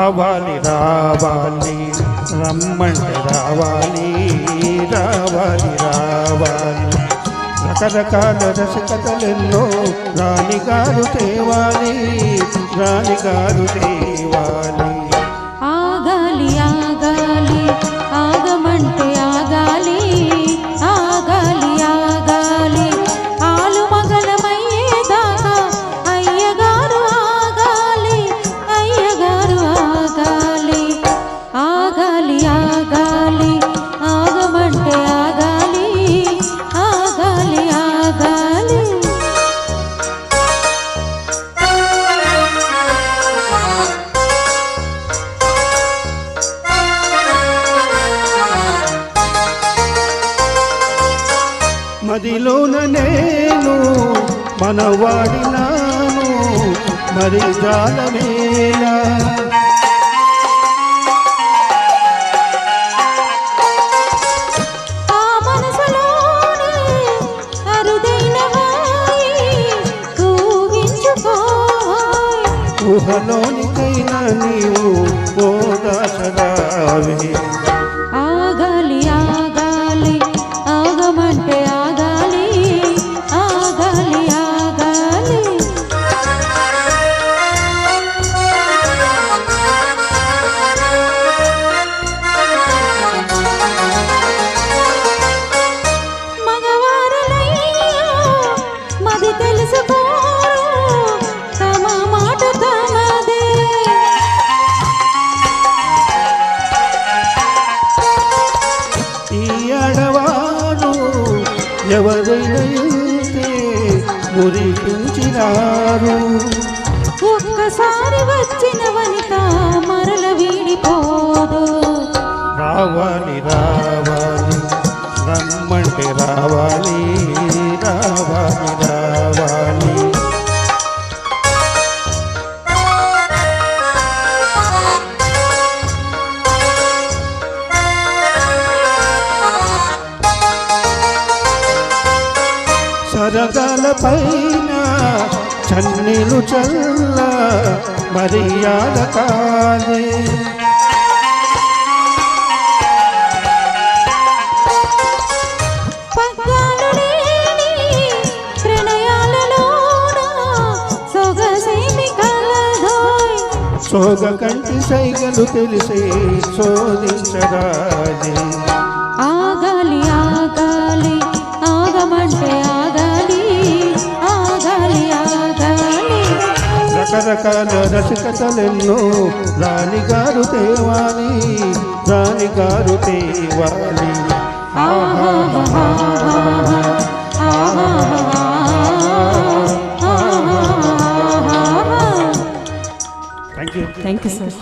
రావాలి రావాలి రమ్మంటే రావాలి రావాలి రావాలి రకరకాల రసికతలెన్నో రాణిగారు తేవాలి రాణిగారు తేవాలి ఆగాలి ఆగాలి ఆగమంటే ఆగాలి ఆగాలి ఆగాలి ఆలు మగలమయ్యేదాకా అయ్యగారు ఆగాలి అయ్యగారు ఆగాలి ఆగాలి ఆగాలి ఆగమంటే ఆగాలి ఆగాలి ఆగాలి మదిలోన నేను మనవాడినాను మరి జాలమేలా ఆ మనసులోనే అరుదైన హాయి ఊహించుకోయ్ ఊహలోనికైనా నీవు ఓదాసరావే ఆగాలి ఆగాలి ఆగమంటే ఆగాలి ఆగాలి ఆగాలి మగవారలయ్యా మది తెలుసుకోరు తమ మాట తమదే ఈ ఆడవారు ఎవరైనా ఉంటే మురిపించినారు ఒక్కసారి వచ్చిన వనిత మరల వీడిపోదు రావాలి రావాలి రమ్మంటే రావాలి రావాలి రావాలి సరగాల పైన చన్నీలు చల్ల మర్యాద కాలే పగ్గాలు లేని ప్రణయాలలోన సొగసేమి కలదోయ్ సోగ కంటి సైగలు తెలిసే శోధించరాజే ఆగాలి ఆగాలి ఆగమంటే ఆగాలి ఆగాలి ఆగాలి రకరకాల రసికతలెన్నో రాణిగారు తేవాలి రాణిగారు తేవాలి thank you thank you sir